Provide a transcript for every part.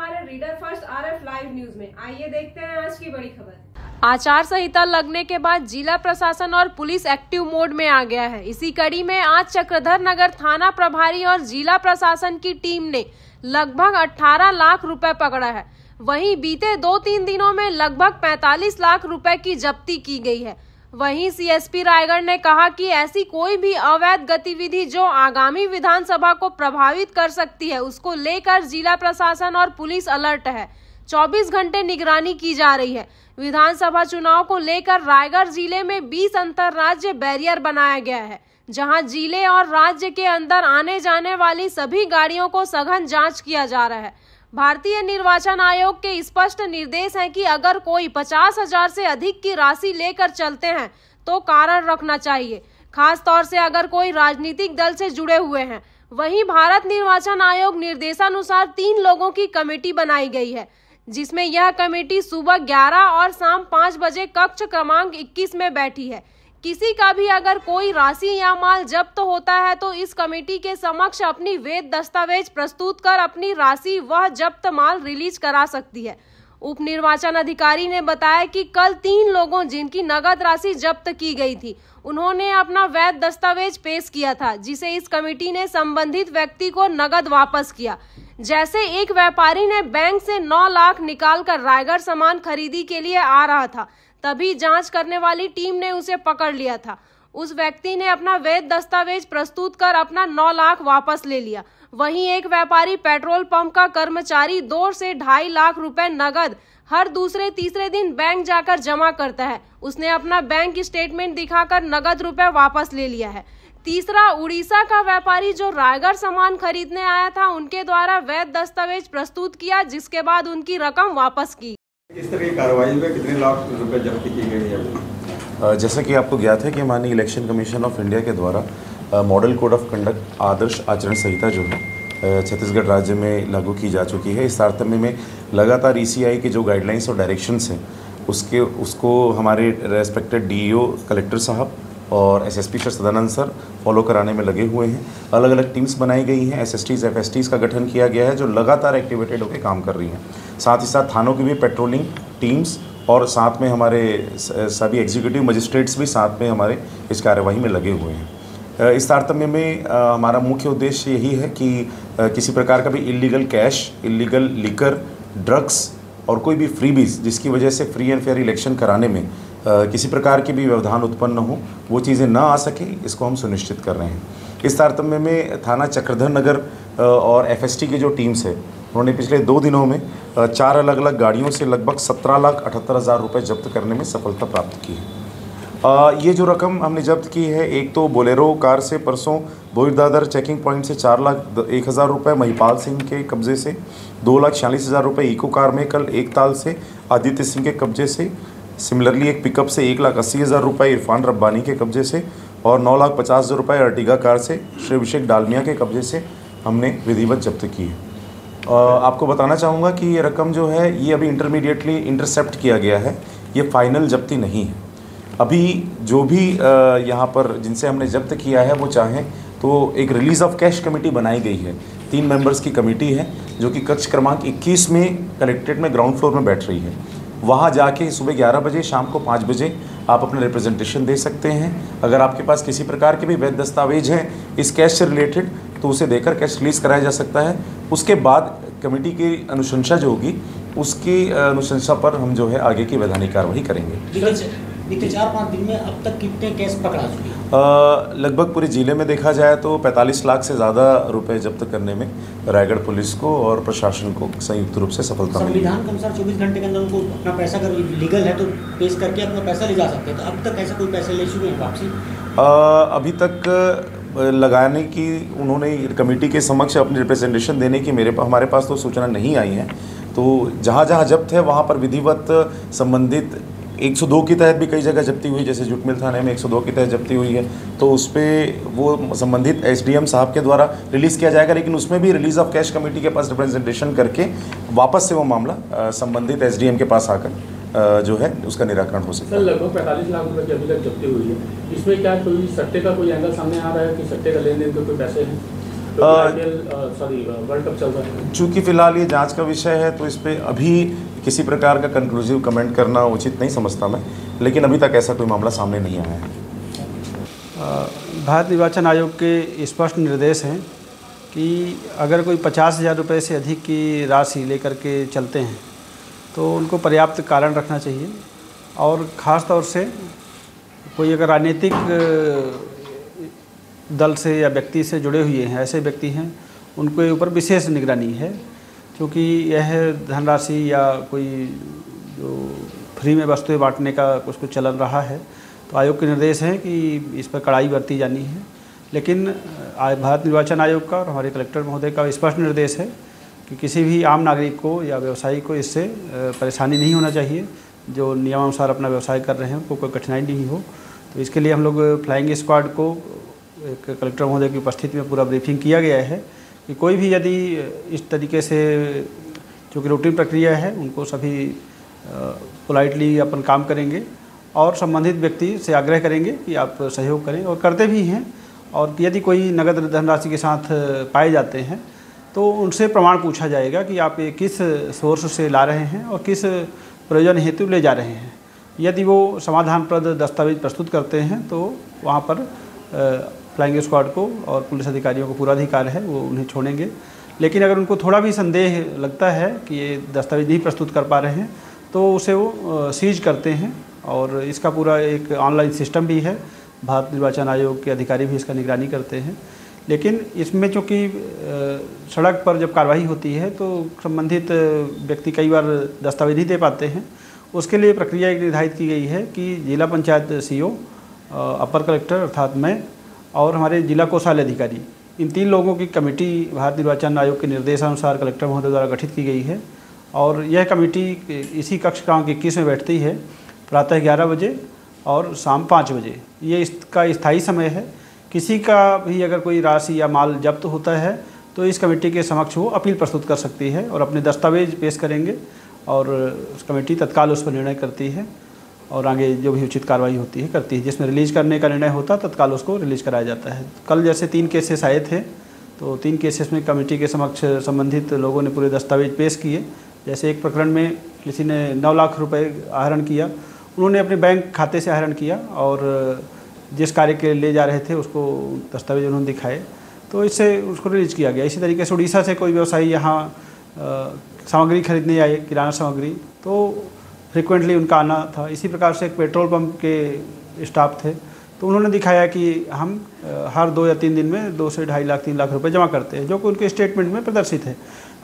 हमारे reader first RF live news में। आइए देखते हैं आज की बड़ी खबर। आचार संहिता लगने के बाद जिला प्रशासन और पुलिस एक्टिव मोड में आ गया है। इसी कड़ी में आज चक्रधर नगर थाना प्रभारी और जिला प्रशासन की टीम ने लगभग 18 लाख रुपए पकड़ा है। वहीं बीते 2-3 दिनों में लगभग 45 लाख रुपए की जब्ती की गई है। वहीं सीएसपी रायगढ़ ने कहा कि ऐसी कोई भी अवैध गतिविधि जो आगामी विधानसभा को प्रभावित कर सकती है, उसको लेकर जिला प्रशासन और पुलिस अलर्ट है। 24 घंटे निगरानी की जा रही है। विधानसभा चुनाव को लेकर रायगढ़ जिले में 20 अंतर्राज्य बैरियर बनाया गया है, जहां जिले और राज्य के अंदर आने जाने वाली सभी गाड़ियों को सघन जांच किया जा रहा है। भारतीय निर्वाचन आयोग के स्पष्ट निर्देश हैं कि अगर कोई 50,000 से अधिक की राशि लेकर चलते हैं तो कारण रखना चाहिए, खास तौर से अगर कोई राजनीतिक दल से जुड़े हुए हैं। वहीं भारत निर्वाचन आयोग निर्देशानुसार 3 लोगों की कमेटी बनाई गई है, जिसमें यह कमेटी सुबह 11 और शाम 5 बजे कक्ष क्रमांक 21 में बैठी है। किसी का भी अगर कोई राशि या माल जब्त होता है तो इस कमेटी के समक्ष अपनी वैध दस्तावेज प्रस्तुत कर अपनी राशि वह जब्त माल रिलीज करा सकती है। उप निर्वाचन अधिकारी ने बताया कि कल 3 लोगों जिनकी नगद राशि जब्त की गई थी, उन्होंने अपना वैध दस्तावेज पेश किया था, जिसे इस कमेटी ने संबंधित व्यक्ति को नगद वापस किया। जैसे एक व्यापारी ने बैंक से 9 लाख निकाल कर रायगढ़ सामान खरीदी के लिए आ रहा था, तभी जांच करने वाली टीम ने उसे पकड़ लिया था। उस व्यक्ति ने अपना वैध दस्तावेज प्रस्तुत कर अपना 9 लाख वापस ले लिया। वहीं एक व्यापारी पेट्रोल पंप का कर्मचारी 2 से 2.5 लाख रुपए नगद हर दूसरे तीसरे दिन बैंक जाकर जमा करता है। उसने अपना बैंक स्टेटमेंट दिखाकर नगद रुपए वापस ले लिया है। तीसरा, उड़ीसा का व्यापारी जो रायगढ़ सामान खरीदने आया था, उनके द्वारा वैध दस्तावेज प्रस्तुत किया, जिसके बाद उनकी रकम वापस की। इस तरह की कार्रवाई में कितने लाख रुपए जब्त की गई है? जैसा कि आपको ज्ञात है कि माननीय इलेक्शन कमीशन ऑफ इंडिया के द्वारा मॉडल कोड ऑफ कंडक्ट आदर्श आचरण संहिता जो है छत्तीसगढ़ राज्य में लागू की जा चुकी है। इस तारतम्य में लगातार ईसीआई के जो गाइडलाइंस और डायरेक्शंस हैं उसको हमारे रेस्पेक्टेड डीईओ कलेक्टर साहब और एसएसपी सदानंद सर फॉलो कराने में लगे हुए हैं। अलग अलग टीम्स बनाई गई हैं, एसएसटीज एफएसटीज का गठन किया गया है, जो लगातार एक्टिवेटेड होकर काम कर रही हैं। साथ ही साथ थानों की भी पेट्रोलिंग टीम्स और साथ में हमारे सभी एग्जीक्यूटिव मजिस्ट्रेट्स भी साथ में हमारे इस कार्यवाही में लगे हुए हैं। इस तारतम्य में हमारा मुख्य उद्देश्य यही है कि किसी प्रकार का भी illegal cash, illegal liquor, drugs और कोई भी फ्रीबीज जिसकी वजह से फ्री एंड फेयर इलेक्शन कराने में किसी प्रकार की भी व्यवधान उत्पन्न हो, वो चीज़ें ना आ सके, इसको हम सुनिश्चित कर रहे हैं। इस तारतम्य में थाना चक्रधर नगर और एफएसटी की जो टीम्स है, उन्होंने पिछले 2 दिनों में 4 अलग अलग गाड़ियों से लगभग 17,78,000 रुपये जब्त करने में सफलता प्राप्त की है। ये जो रकम हमने जब्त की है, एक तो बोलेरो कार से परसों बोईदादर चेकिंग पॉइंट से 4,01,000 रुपये, महिपाल सिंह के कब्जे से 2,46,000 रुपये, इको कार में कल एकताल से आदित्य सिंह के कब्जे से, सिमिलरली एक पिकअप से 1,80,000 रुपये इरफान रब्बानी के कब्जे से और 9,50,000 रुपये अर्टिगा कार से श्री अभिषेक डालमिया के कब्जे से हमने विधिवत जब्त की है। आपको बताना चाहूँगा कि ये रकम जो है ये अभी इंटरमीडिएटली इंटरसेप्ट किया गया है, ये फाइनल जब्ती नहीं है। अभी जो भी यहाँ पर जिनसे हमने जब्त किया है वो चाहें तो एक रिलीज़ ऑफ कैश कमेटी बनाई गई है। 3 मेंबर्स की कमेटी है जो कि कक्ष क्रमांक 21 में कलेक्ट्रेट में ग्राउंड फ्लोर में बैठ रही है। वहाँ जाके सुबह 11 बजे, शाम को 5 बजे आप अपने रिप्रेजेंटेशन दे सकते हैं। अगर आपके पास किसी प्रकार के भी वैध दस्तावेज हैं इस कैश से रिलेटेड तो उसे देकर कैश रिलीज़ कराया जा सकता है। उसके बाद कमेटी की अनुशंसा जो होगी उसकी अनुशंसा पर हम जो है आगे की वैधानिक कार्रवाई करेंगे। बीते 4-5 दिन में अब तक कितने केस पकड़ा चुके हैं? लगभग पूरे जिले में देखा जाए तो 45 लाख से ज़्यादा रुपए जब्त करने में रायगढ़ पुलिस को और प्रशासन को संयुक्त रूप से सफलता मिली। संविधान के अनुसार 24 घंटे के अंदर उनको अपना पैसा अगर लीगल है तो पेश करके अपना पैसा ले जा सकते हैं, तो अब तक ऐसा कोई पैसे ले चुके हैं वापसी? अभी तक लगाने की उन्होंने कमेटी के समक्ष अपनी रिप्रेजेंटेशन देने की हमारे पास तो सूचना नहीं आई है। तो जहाँ जहाँ जब्त है वहाँ पर विधिवत संबंधित 102 के तहत भी कई जगह जब्ती हुई, जैसे जुटमिल थाने में 102 के तहत जब्ती हुई है, तो उस पर वो संबंधित एसडीएम साहब के द्वारा रिलीज़ किया जाएगा। लेकिन उसमें भी रिलीज़ ऑफ कैश कमेटी के पास रिप्रेजेंटेशन करके वापस से वो मामला संबंधित एसडीएम के पास आकर जो है उसका निराकरण हो सकता है। लगभग 45 लाख रुपए की अभी तक जब्ती हुई है, इसमें क्या कोई सट्टे का कोई एंगल सामने आ रहा है कि सट्टे का लेन देन के कोई पैसे हैं? वर्ल्ड कप चल रहा है। चूँकि फिलहाल ये जांच का विषय है तो इस पर अभी किसी प्रकार का कंक्लूसिव कमेंट करना उचित नहीं समझता मैं, लेकिन अभी तक ऐसा कोई मामला सामने नहीं आया है। भारत निर्वाचन आयोग के स्पष्ट निर्देश हैं कि अगर कोई 50,000 रुपये से अधिक की राशि लेकर के चलते हैं तो उनको पर्याप्त कारण रखना चाहिए, और ख़ास तौर से कोई अगर राजनीतिक दल से या व्यक्ति से जुड़े हुए हैं, ऐसे व्यक्ति हैं, उनके ऊपर विशेष निगरानी है, क्योंकि यह धनराशि या कोई जो फ्री में वस्तुएं बांटने का कुछ चलन रहा है, तो आयोग के निर्देश हैं कि इस पर कड़ाई बरती जानी है। लेकिन भारत निर्वाचन आयोग का और हमारे कलेक्टर महोदय का स्पष्ट निर्देश है कि किसी भी आम नागरिक को या व्यवसायी को इससे परेशानी नहीं होना चाहिए। जो नियमानुसार अपना व्यवसाय कर रहे हैं उनको कोई कठिनाई नहीं हो। तो इसके लिए हम लोग फ्लाइंग स्क्वाड को एक कलेक्टर महोदय की उपस्थिति में पूरा ब्रीफिंग किया गया है कि कोई भी यदि इस तरीके से, चूँकि रूटीन प्रक्रिया है, उनको सभी पोलाइटली अपन काम करेंगे और संबंधित व्यक्ति से आग्रह करेंगे कि आप सहयोग करें, और करते भी हैं। और यदि कोई नगद धनराशि के साथ पाए जाते हैं तो उनसे प्रमाण पूछा जाएगा कि आप ये किस सोर्स से ला रहे हैं और किस प्रयोजन हेतु ले जा रहे हैं। यदि वो समाधानप्रद दस्तावेज प्रस्तुत करते हैं तो वहाँ पर फ्लाइंग स्क्वाड को और पुलिस अधिकारियों को पूरा अधिकार है, वो उन्हें छोड़ेंगे। लेकिन अगर उनको थोड़ा भी संदेह लगता है कि ये दस्तावेज नहीं प्रस्तुत कर पा रहे हैं तो उसे वो सीज करते हैं, और इसका पूरा एक ऑनलाइन सिस्टम भी है। भारत निर्वाचन आयोग के अधिकारी भी इसका निगरानी करते हैं। लेकिन इसमें चूँकि सड़क पर जब कार्रवाई होती है तो संबंधित व्यक्ति कई बार दस्तावेज नहीं दे पाते हैं। उसके लिए प्रक्रिया एक निर्धारित की गई है कि जिला पंचायत सीओ, अपर कलेक्टर अर्थात मैं, और हमारे जिला कोषालय अधिकारी, इन 3 लोगों की कमेटी भारत निर्वाचन आयोग के निर्देशानुसार कलेक्टर महोदय द्वारा गठित की गई है। और यह कमेटी इसी कक्ष क्रमांक 21 में बैठती है, प्रातः 11 बजे और शाम 5 बजे। ये इसका स्थायी समय है। किसी का भी अगर कोई राशि या माल जब्त होता है तो इस कमेटी के समक्ष वो अपील प्रस्तुत कर सकती है और अपने दस्तावेज पेश करेंगे, और उस कमेटी तत्काल उस पर निर्णय करती है और आगे जो भी उचित कार्रवाई होती है करती है। जिसमें रिलीज़ करने का निर्णय होता है तत्काल उसको रिलीज़ कराया जाता है। कल जैसे 3 केसेस आए थे, तो 3 केसेस में कमेटी के समक्ष संबंधित लोगों ने पूरे दस्तावेज पेश किए। जैसे एक प्रकरण में किसी ने 9 लाख रुपये आहरण किया, उन्होंने अपने बैंक खाते से आहरण किया और जिस कार्य के लिए ले जा रहे थे उसको दस्तावेज उन्होंने दिखाए, तो इससे उसको रिलीज किया गया। इसी तरीके से उड़ीसा से कोई व्यवसायी यहाँ सामग्री खरीदने आए, किराना सामग्री, तो फ्रिक्वेंटली उनका आना था। इसी प्रकार से एक पेट्रोल पंप के स्टाफ थे, तो उन्होंने दिखाया कि हम हर 2 या 3 दिन में 2 से 2.5 लाख 3 लाख रुपए जमा करते हैं, जो कि उनके स्टेटमेंट में प्रदर्शित है।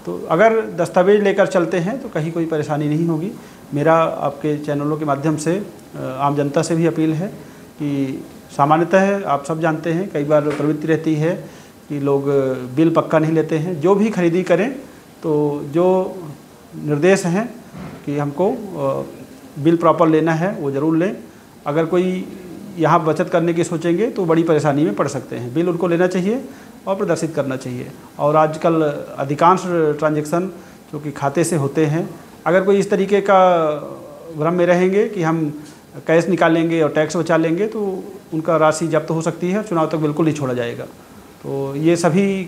तो अगर दस्तावेज लेकर चलते हैं तो कहीं कोई परेशानी नहीं होगी। मेरा आपके चैनलों के माध्यम से आम जनता से भी अपील है कि सामान्यतः आप सब जानते हैं कई बार प्रवृत्ति रहती है कि लोग बिल पक्का नहीं लेते हैं। जो भी खरीदी करें तो जो निर्देश हैं कि हमको बिल प्रॉपर लेना है वो ज़रूर लें। अगर कोई यहाँ बचत करने की सोचेंगे तो बड़ी परेशानी में पड़ सकते हैं। बिल उनको लेना चाहिए और प्रदर्शित करना चाहिए। और आजकल अधिकांश ट्रांजैक्शन जो कि खाते से होते हैं, अगर कोई इस तरीके का भ्रम में रहेंगे कि हम कैश निकालेंगे और टैक्स बचा लेंगे तो उनका राशि जब्त हो सकती है, चुनाव तक बिल्कुल नहीं छोड़ा जाएगा। तो ये सभी